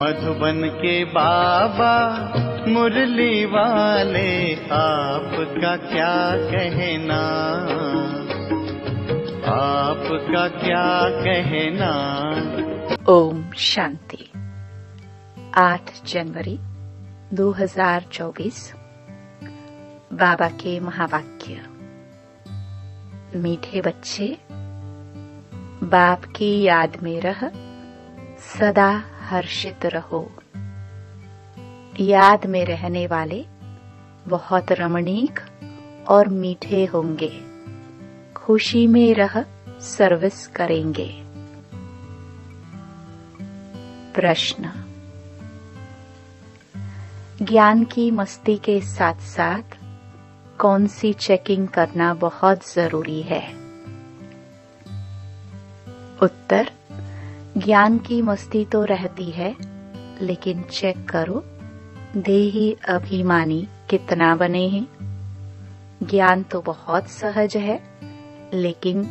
मधुबन के बाबा मुरली वाले, आपका क्या कहना, आपका क्या कहना। ओम शांति। 8 जनवरी 2024। बाबा के महावाक्य। मीठे बच्चे, बाप की याद में रह सदा हर्षित रहो। याद में रहने वाले बहुत रमणीक और मीठे होंगे। खुशी में रह सर्विस करेंगे। प्रश्न। ज्ञान की मस्ती के साथ साथ कौन सी चेकिंग करना बहुत जरूरी है? उत्तर। ज्ञान की मस्ती तो रहती है, लेकिन चेक करो देही अभिमानी कितना बने हैं। ज्ञान तो बहुत सहज है, लेकिन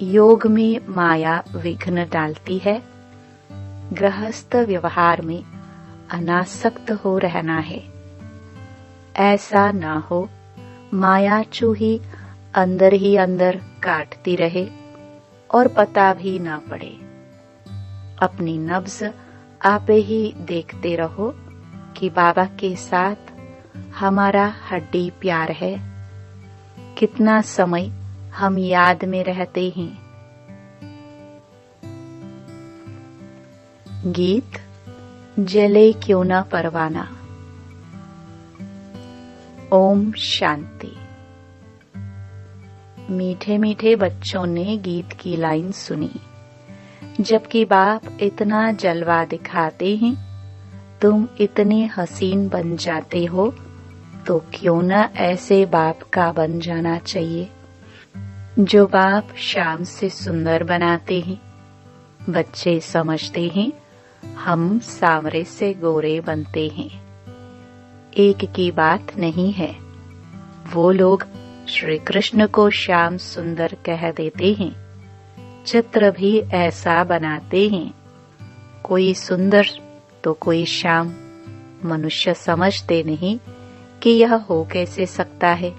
योग में माया विघ्न डालती है। गृहस्थ व्यवहार में अनासक्त हो रहना है। ऐसा ना हो माया चूही अंदर ही अंदर काटती रहे और पता भी ना पड़े। अपनी नब्ज आपे ही देखते रहो कि बाबा के साथ हमारा हड्डी प्यार है। कितना समय हम याद में रहते हैं। गीत जले क्यों न परवाना। ओम शांति। मीठे मीठे बच्चों ने गीत की लाइन सुनी। जबकि बाप इतना जलवा दिखाते हैं, तुम इतने हसीन बन जाते हो, तो क्यों न ऐसे बाप का बन जाना चाहिए जो बाप शाम से सुंदर बनाते हैं। बच्चे समझते हैं हम सांवरे से गोरे बनते हैं। एक की बात नहीं है। वो लोग श्री कृष्ण को श्याम सुंदर कह देते हैं, चित्र भी ऐसा बनाते हैं। कोई सुंदर तो कोई श्याम। मनुष्य समझते नहीं कि यह हो कैसे सकता है।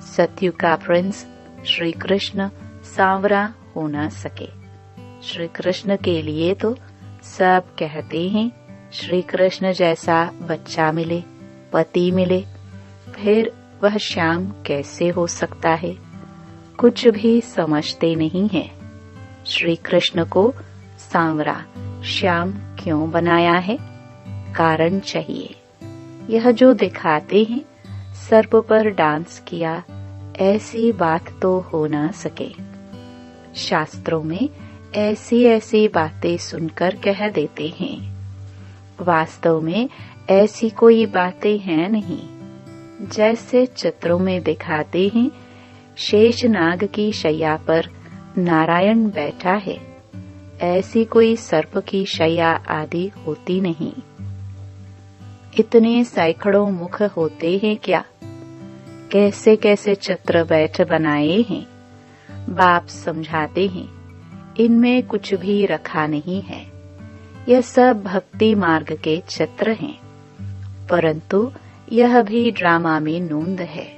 सतयुग का प्रिंस श्री कृष्ण सांवरा हो न सके। श्री कृष्ण के लिए तो सब कहते हैं श्री कृष्ण जैसा बच्चा मिले, पति मिले, फिर वह श्याम कैसे हो सकता है। कुछ भी समझते नहीं है। श्री कृष्ण को सांवरा श्याम क्यों बनाया है? कारण चाहिए। यह जो दिखाते हैं सर्प पर डांस किया, ऐसी बात तो हो ना सके। शास्त्रों में ऐसी ऐसी बातें सुनकर कह देते हैं। वास्तव में ऐसी कोई बातें हैं नहीं। जैसे चित्रों में दिखाते हैं शेषनाग की शैया पर नारायण बैठा है, ऐसी कोई सर्प की शैया आदि होती नहीं। इतने सैकड़ों मुख होते हैं क्या? कैसे कैसे चित्र बैठ बनाए हैं। बाप समझाते हैं इनमें कुछ भी रखा नहीं है। यह सब भक्ति मार्ग के चित्र हैं, परंतु यह भी ड्रामा में नूंद है।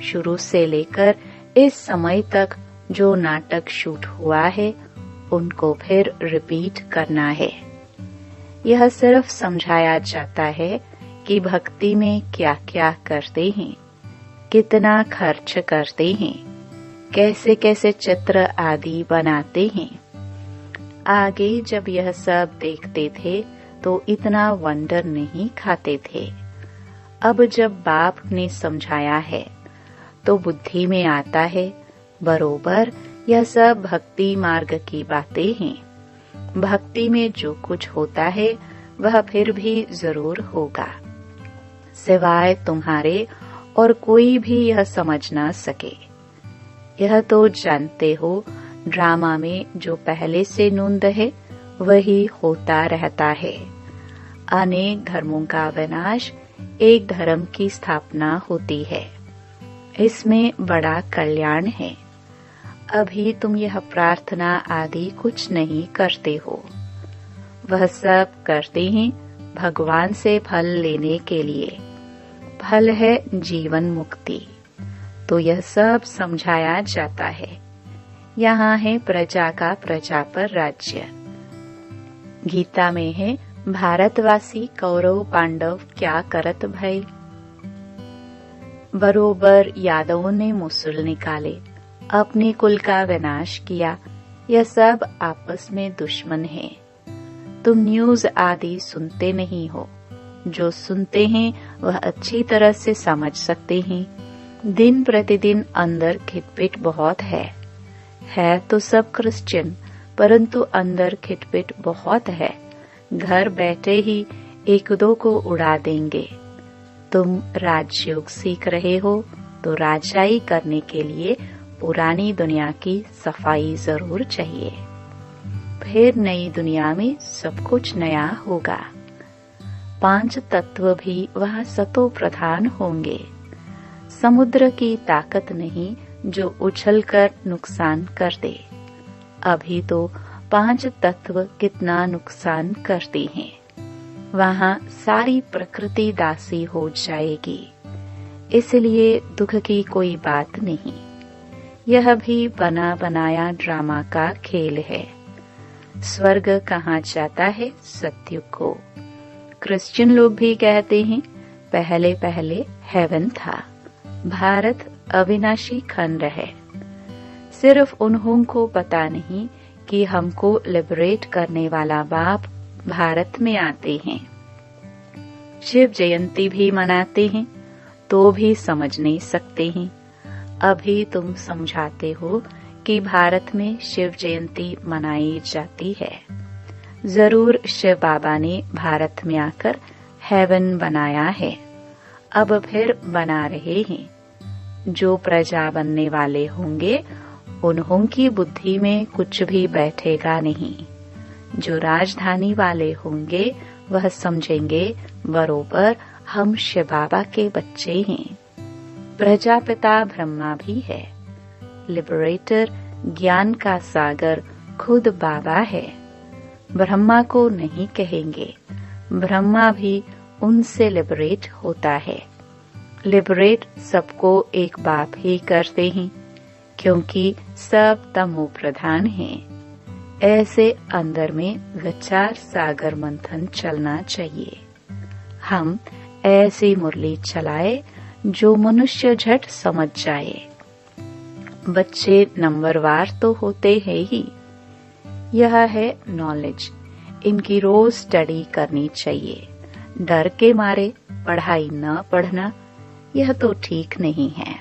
शुरू से लेकर इस समय तक जो नाटक शूट हुआ है, उनको फिर रिपीट करना है। यह सिर्फ समझाया जाता है कि भक्ति में क्या क्या करते हैं, कितना खर्च करते हैं, कैसे कैसे चित्र आदि बनाते हैं। आगे जब यह सब देखते थे तो इतना वंडर नहीं खाते थे। अब जब बाप ने समझाया है तो बुद्धि में आता है बरोबर यह सब भक्ति मार्ग की बातें हैं। भक्ति में जो कुछ होता है वह फिर भी जरूर होगा, सिवाय तुम्हारे और कोई भी यह समझ ना सके। यह तो जानते हो ड्रामा में जो पहले से नूंद है वही होता रहता है। अनेक धर्मों का विनाश, एक धर्म की स्थापना होती है। इसमें बड़ा कल्याण है। अभी तुम यह प्रार्थना आदि कुछ नहीं करते हो। वह सब करते हैं भगवान से फल लेने के लिए। फल है जीवन मुक्ति। तो यह सब समझाया जाता है। यहाँ है प्रजा का प्रजा पर राज्य। गीता में है भारतवासी कौरव पांडव क्या करत भय। बरोबर यादवों ने मूसल निकाले, अपने कुल का विनाश किया। यह सब आपस में दुश्मन हैं। तुम न्यूज आदि सुनते नहीं हो। जो सुनते हैं वह अच्छी तरह से समझ सकते हैं। दिन प्रतिदिन अंदर खिटपिट बहुत है तो सब क्रिश्चियन, परंतु अंदर खिटपिट बहुत है। घर बैठे ही एक दो को उड़ा देंगे। तुम राजयोग सीख रहे हो तो राजाई करने के लिए पुरानी दुनिया की सफाई जरूर चाहिए। फिर नई दुनिया में सब कुछ नया होगा। 5 तत्व भी वहाँ सतो प्रधान होंगे। समुद्र की ताकत नहीं जो उछलकर नुकसान कर दे। अभी तो 5 तत्व कितना नुकसान करते हैं। वहाँ सारी प्रकृति दासी हो जाएगी। इसलिए दुख की कोई बात नहीं। यह भी बना बनाया ड्रामा का खेल है। स्वर्ग कहाँ जाता है? सत्युग को। क्रिश्चियन लोग भी कहते हैं पहले पहले हेवन था। भारत अविनाशी खंड है। सिर्फ उन्हों को पता नहीं कि हमको लिबरेट करने वाला बाप भारत में आते हैं। शिव जयंती भी मनाते हैं तो भी समझ नहीं सकते हैं। अभी तुम समझाते हो कि भारत में शिव जयंती मनाई जाती है। जरूर शिव बाबा ने भारत में आकर हेवन बनाया है। अब फिर बना रहे हैं। जो प्रजा बनने वाले होंगे उन्हों की बुद्धि में कुछ भी बैठेगा नहीं। जो राजधानी वाले होंगे वह समझेंगे बरोबर हम शिव बाबा के बच्चे हैं। प्रजापिता ब्रह्मा भी है। लिबरेटर ज्ञान का सागर खुद बाबा है। ब्रह्मा को नहीं कहेंगे। ब्रह्मा भी उनसे लिबरेट होता है। लिबरेट सबको एक बाप ही करते हैं क्योंकि सब तमो प्रधान हैं। ऐसे अंदर में विचार सागर मंथन चलना चाहिए। हम ऐसी मुरली चलाए जो मनुष्य झट समझ जाए। बच्चे नंबरवार तो होते हैं ही। यह है नॉलेज। इनकी रोज स्टडी करनी चाहिए। डर के मारे पढ़ाई न पढ़ना यह तो ठीक नहीं है।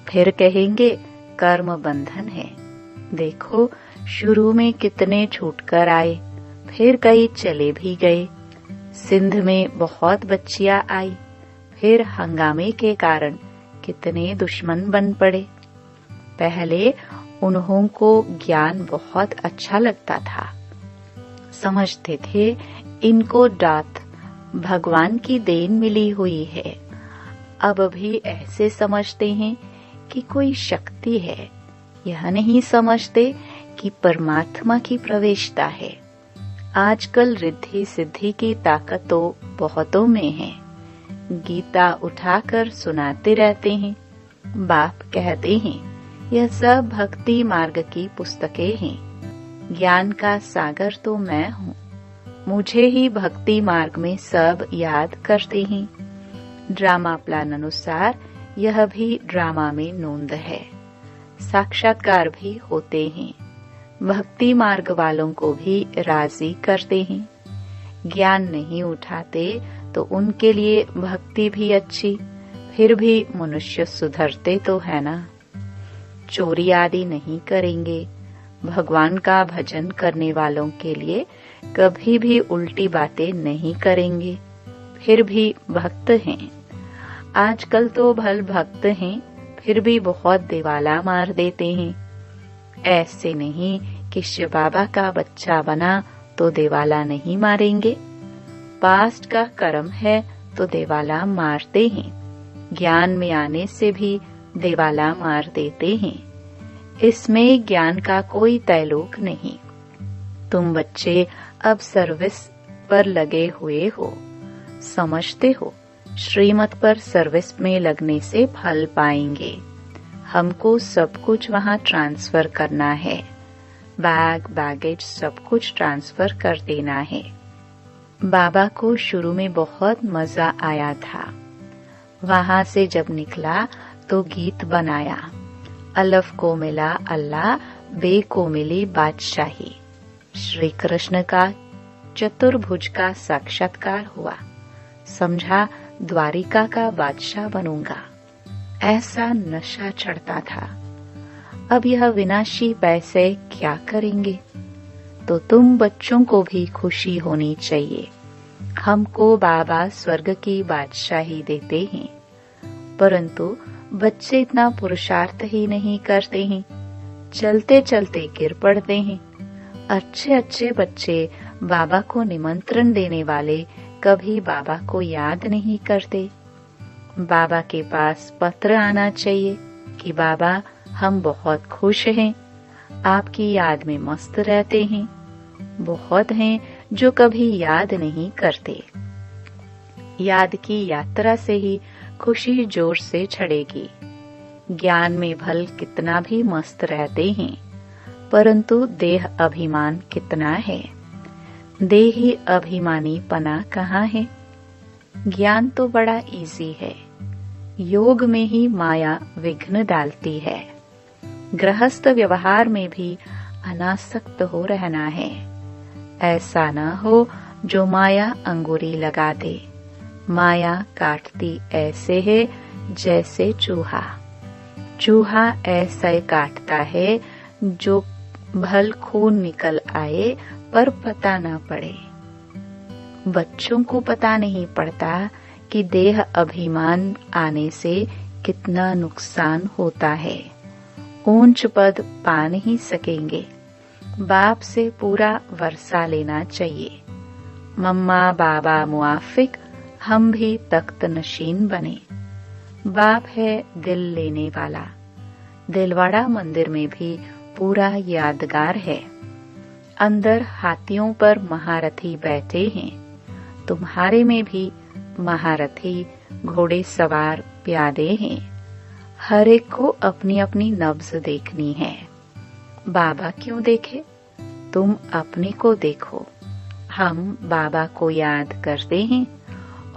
फिर कहेंगे कर्म बंधन है। देखो शुरू में कितने छूटकर आए, फिर कई चले भी गए। सिंध में बहुत बच्चियां आई, फिर हंगामे के कारण कितने दुश्मन बन पड़े। पहले उन्हों को ज्ञान बहुत अच्छा लगता था। समझते थे इनको दात भगवान की देन मिली हुई है। अब भी ऐसे समझते हैं कि कोई शक्ति है। यह नहीं समझते कि परमात्मा की प्रवेशता है। आजकल रिद्धि सिद्धि की ताकत तो बहुतों में है। गीता उठाकर सुनाते रहते हैं। बाप कहते हैं यह सब भक्ति मार्ग की पुस्तकें हैं। ज्ञान का सागर तो मैं हूँ। मुझे ही भक्ति मार्ग में सब याद करते हैं। ड्रामा प्लान अनुसार यह भी ड्रामा में नोंद है। साक्षात्कार भी होते हैं। भक्ति मार्ग वालों को भी राजी करते हैं। ज्ञान नहीं उठाते तो उनके लिए भक्ति भी अच्छी, फिर भी मनुष्य सुधरते तो है ना। चोरी आदि नहीं करेंगे। भगवान का भजन करने वालों के लिए कभी भी उल्टी बातें नहीं करेंगे, फिर भी भक्त हैं। आजकल तो भल भक्त हैं, फिर भी बहुत दिवाला मार देते हैं। ऐसे नहीं कि शिव बाबा का बच्चा बना तो दिवाला नहीं मारेंगे। पास्ट का कर्म है तो दिवाला मारते हैं। ज्ञान में आने से भी दिवाला मार देते हैं। इसमें ज्ञान का कोई तैलोक नहीं। तुम बच्चे अब सर्विस पर लगे हुए हो, समझते हो श्रीमत पर सर्विस में लगने से फल पाएंगे। हमको सब कुछ वहाँ ट्रांसफर करना है, बैग बैगेज सब कुछ ट्रांसफर कर देना है। बाबा को शुरू में बहुत मजा आया था। वहाँ से जब निकला तो गीत बनाया, अलफ को मिला अल्लाह, बे को मिली बादशाही। श्री कृष्ण का चतुर्भुज का साक्षात्कार हुआ। समझा द्वारिका का बादशाह बनूंगा, ऐसा नशा चढ़ता था। अब यह विनाशी पैसे क्या करेंगे? तो तुम बच्चों को भी खुशी होनी चाहिए। हमको बाबा स्वर्ग की बादशाही देते हैं, परंतु बच्चे इतना पुरुषार्थ ही नहीं करते हैं, चलते चलते गिर पड़ते हैं। अच्छे अच्छे बच्चे बाबा को निमंत्रण देने वाले कभी बाबा को याद नहीं करते। बाबा के पास पत्र आना चाहिए कि बाबा हम बहुत खुश हैं, आपकी याद में मस्त रहते हैं। बहुत हैं जो कभी याद नहीं करते। याद की यात्रा से ही खुशी जोर से छड़ेगी। ज्ञान में भल कितना भी मस्त रहते हैं, परंतु देह अभिमान कितना है। देही अभिमानी पना कहाँ है? ज्ञान तो बड़ा इजी है, योग में ही माया विघ्न डालती है। गृहस्थ व्यवहार में भी अनासक्त हो रहना है। ऐसा न हो जो माया अंगुरी लगा दे। माया काटती ऐसे है जैसे चूहा। चूहा ऐसे काटता है जो भल खून निकल आए पर पता न पड़े। बच्चों को पता नहीं पड़ता कि देह अभिमान आने से कितना नुकसान होता है। ऊंच पद पा नहीं सकेंगे। बाप से पूरा वर्षा लेना चाहिए। मम्मा बाबा मुआफिक, हम भी तख्त नशीन बने। बाप है दिल लेने वाला। दिलवाड़ा मंदिर में भी पूरा यादगार है। अंदर हाथियों पर महारथी बैठे हैं। तुम्हारे में भी महारथी घोड़े सवार प्यादे हैं। हर एक को अपनी अपनी नब्ज देखनी है। बाबा क्यों देखे? तुम अपने को देखो। हम बाबा को याद करते हैं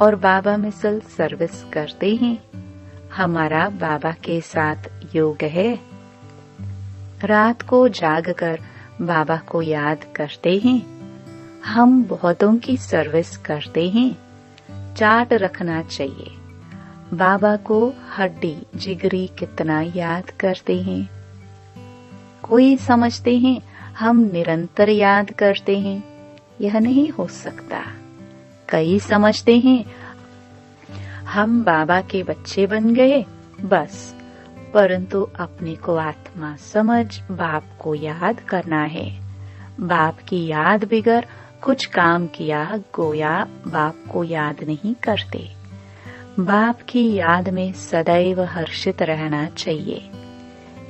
और बाबा मिसल सर्विस करते हैं। हमारा बाबा के साथ योग है। रात को जागकर बाबा को याद करते हैं। हम बहुतों की सर्विस करते हैं। चार्ट रखना चाहिए। बाबा को हड्डी जिगरी कितना याद करते हैं। कोई समझते हैं हम निरंतर याद करते हैं। यह नहीं हो सकता। कई समझते हैं हम बाबा के बच्चे बन गए बस, परंतु अपने को आत्मा समझ बाप को याद करना है। बाप की याद बिगर कुछ काम किया गोया बाप को याद नहीं करते। बाप की याद में सदैव हर्षित रहना चाहिए।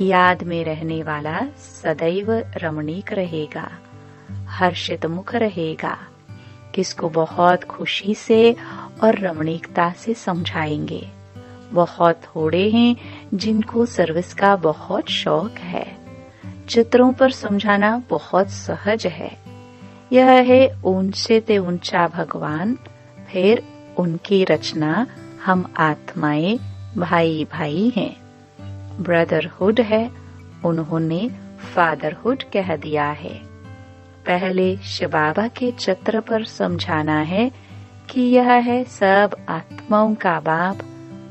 याद में रहने वाला सदैव रमणीक रहेगा, हर्षित मुख रहेगा। किसको बहुत खुशी से और रमणीकता से समझाएंगे। बहुत थोड़े हैं जिनको सर्विस का बहुत शौक है। चित्रों पर समझाना बहुत सहज है। यह है ऊंचे ते ऊंचा भगवान, फिर उनकी रचना हम आत्माएं भाई भाई हैं। ब्रदरहुड है, उन्होंने फादरहुड कह दिया है। पहले शिव बाबा के चित्र पर समझाना है कि यह है सब आत्माओं का बाप,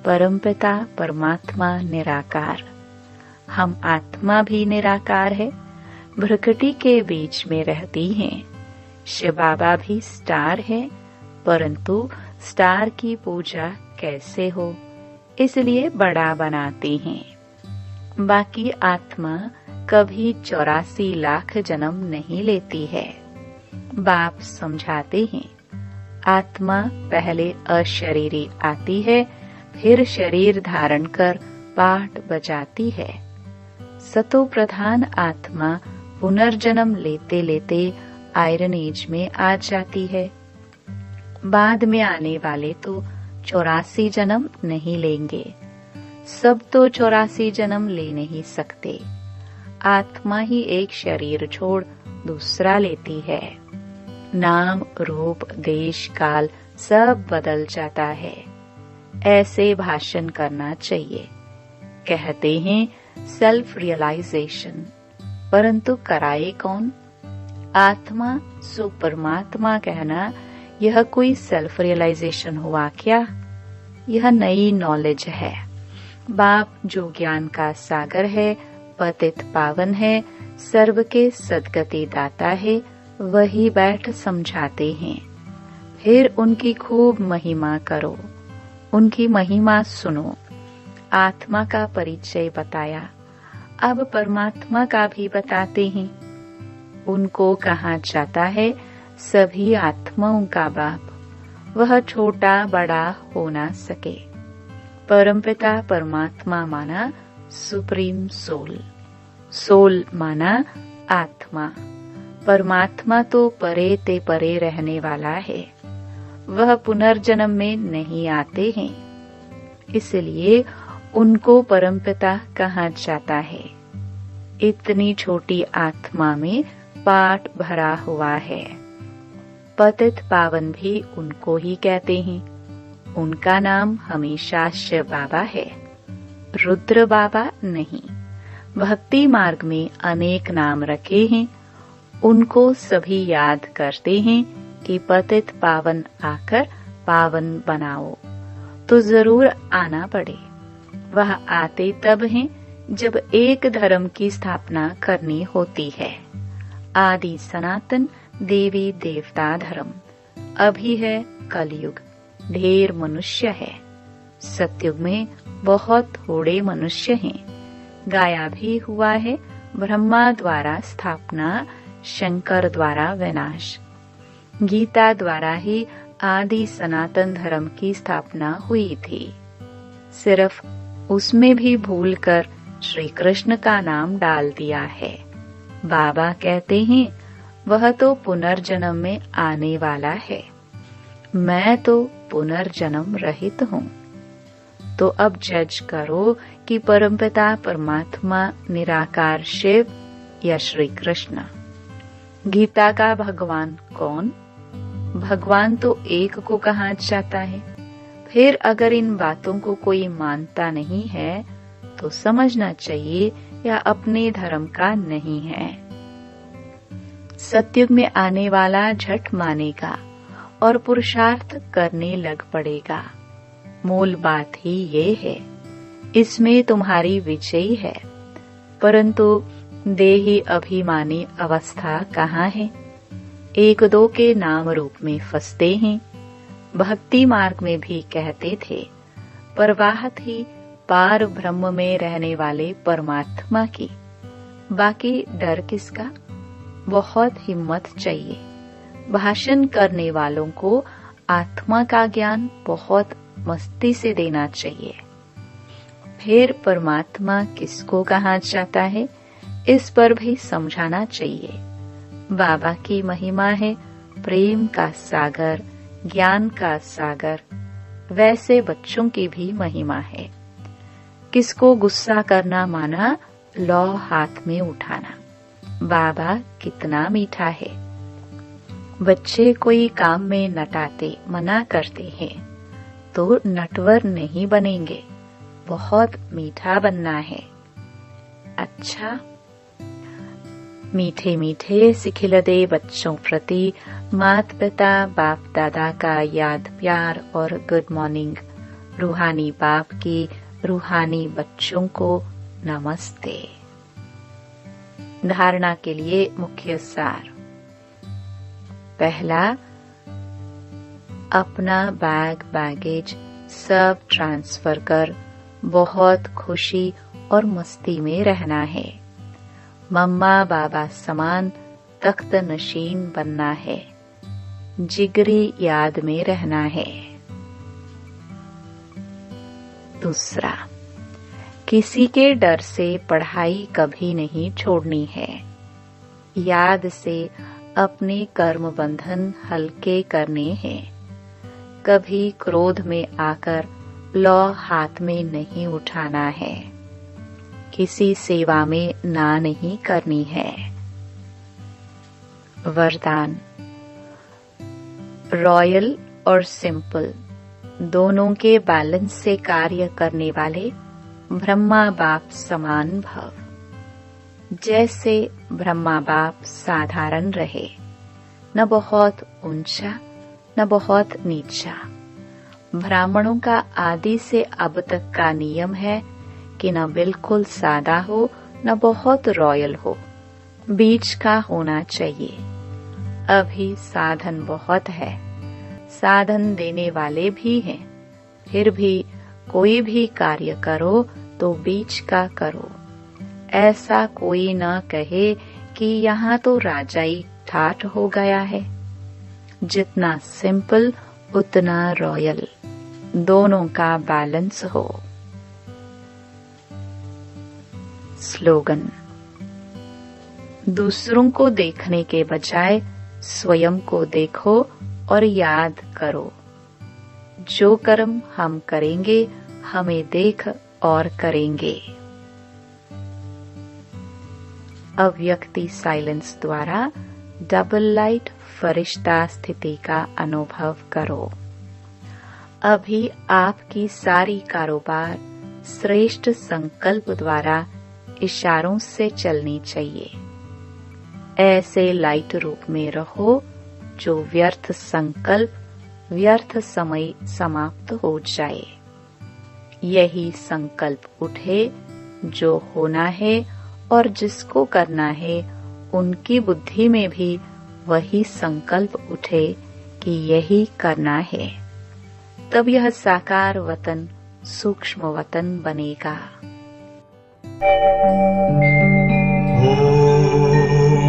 परमपिता परमात्मा निराकार। हम आत्मा भी निराकार है, भ्रकटी के बीच में रहती हैं। शिव बाबा भी स्टार है, परंतु स्टार की पूजा कैसे हो, इसलिए बड़ा बनाते हैं। बाकी आत्मा कभी 84 लाख जन्म नहीं लेती है। बाप समझाते हैं आत्मा पहले अशरीरी आती है, फिर शरीर धारण कर पाठ बजाती है। सतो प्रधान आत्मा पुनर्जन्म लेते लेते आयरन एज में आ जाती है। बाद में आने वाले तो 84 जन्म नहीं लेंगे। सब तो 84 जन्म ले नहीं सकते। आत्मा ही एक शरीर छोड़ दूसरा लेती है। नाम, रूप, देश, काल सब बदल जाता है। ऐसे भाषण करना चाहिए। कहते हैं सेल्फ रियलाइजेशन, परंतु कराए कौन? आत्मा सो परमात्मा कहना, यह कोई सेल्फ रियलाइजेशन हुआ क्या? यह नई नॉलेज है। बाप जो ज्ञान का सागर है, पतित पावन है, सर्व के सद्गति दाता है, वही बैठ समझाते हैं। फिर उनकी खूब महिमा करो, उनकी महिमा सुनो। आत्मा का परिचय बताया, अब परमात्मा का भी बताते हैं। उनको कहा जाता है सभी आत्माओं का बाप। वह छोटा बड़ा हो ना सके। परमपिता परमात्मा माना सुप्रीम सोल, सोल माना आत्मा। परमात्मा तो परे ते परे रहने वाला है। वह पुनर्जन्म में नहीं आते हैं, इसलिए उनको परमपिता कहा जाता है। इतनी छोटी आत्मा में पाठ भरा हुआ है। पतित पावन भी उनको ही कहते हैं। उनका नाम हमेशा शिव बाबा है, रुद्र बाबा नहीं। भक्ति मार्ग में अनेक नाम रखे हैं। उनको सभी याद करते हैं कि पतित पावन आकर पावन बनाओ, तो जरूर आना पड़े। वह आते तब हैं जब एक धर्म की स्थापना करनी होती है। आदि सनातन देवी देवता धर्म। अभी है कलयुग, ढेर मनुष्य है। सतयुग में बहुत थोड़े मनुष्य हैं। गाया भी हुआ है, ब्रह्मा द्वारा स्थापना, शंकर द्वारा विनाश। गीता द्वारा ही आदि सनातन धर्म की स्थापना हुई थी। सिर्फ उसमें भी भूलकर श्री कृष्ण का नाम डाल दिया है। बाबा कहते हैं वह तो पुनर्जन्म में आने वाला है, मैं तो पुनर्जन्म रहित हूँ। तो अब जज करो कि परमपिता परमात्मा निराकार शिव या श्री कृष्ण। गीता का भगवान कौन? भगवान तो एक को कहा जाता है। फिर अगर इन बातों को कोई मानता नहीं है तो समझना चाहिए या अपने धर्म का नहीं है। सतयुग में आने वाला झट मानेगा और पुरुषार्थ करने लग पड़ेगा। मूल बात ही ये है, इसमें तुम्हारी विजय है। परंतु देही अभिमानी अवस्था कहाँ है? एक दो के नाम रूप में फंसते हैं। भक्ति मार्ग में भी कहते थे, परवाह थी पार ब्रह्म में रहने वाले परमात्मा की, बाकी डर किसका? बहुत हिम्मत चाहिए। भाषण करने वालों को आत्मा का ज्ञान बहुत मस्ती से देना चाहिए। फिर परमात्मा किसको कहा जाता है, इस पर भी समझाना चाहिए। बाबा की महिमा है प्रेम का सागर, ज्ञान का सागर। वैसे बच्चों की भी महिमा है। किसको गुस्सा करना माना, लौ हाथ में उठाना। बाबा कितना मीठा है। बच्चे कोई काम में नटाते मना करते हैं तो नटवर नहीं बनेंगे, बहुत मीठा बनना है। अच्छा, मीठे मीठे सिखिलदे बच्चों प्रति माता पिता बाप दादा का याद प्यार और गुड मॉर्निंग। रूहानी बाप की रूहानी बच्चों को नमस्ते। धारणा के लिए मुख्य सार। पहला, अपना बैग बैगेज सब ट्रांसफर कर बहुत खुशी और मस्ती में रहना है। मम्मा बाबा समान तख्त नशीन बनना है। जिगरी याद में रहना है। दूसरा, किसी के डर से पढ़ाई कभी नहीं छोड़नी है। याद से अपने कर्म बंधन हल्के करने हैं। कभी क्रोध में आकर लौ हाथ में नहीं उठाना है। किसी सेवा में ना नहीं करनी है। वरदान। रॉयल और सिंपल दोनों के बैलेंस से कार्य करने वाले ब्रह्मा बाप समान भव। जैसे ब्रह्मा बाप साधारण रहे, न बहुत ऊंचा न बहुत नीचा। ब्राह्मणों का आदि से अब तक का नियम है कि न बिल्कुल सादा हो न बहुत रॉयल हो, बीच का होना चाहिए। अभी साधन बहुत है, साधन देने वाले भी हैं, फिर भी कोई भी कार्य करो तो बीच का करो। ऐसा कोई न कहे कि यहाँ तो राजाई ठाठ हो गया है। जितना सिंपल उतना रॉयल, दोनों का बैलेंस हो। स्लोगन। दूसरों को देखने के बजाय स्वयं को देखो और याद करो, जो कर्म हम करेंगे हमें देख और करेंगे। अव्यक्ति साइलेंस द्वारा डबल लाइट फरिश्ता स्थिति का अनुभव करो। अभी आपकी सारी कारोबार श्रेष्ठ संकल्प द्वारा इशारों से चलनी चाहिए। ऐसे लाइट रूप में रहो जो व्यर्थ संकल्प, व्यर्थ समय समाप्त हो जाए। यही संकल्प उठे जो होना है और जिसको करना है, उनकी बुद्धि में भी वही संकल्प उठे कि यही करना है। तब यह साकार वतन सूक्ष्म वतन बनेगा।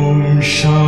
ओम शांति।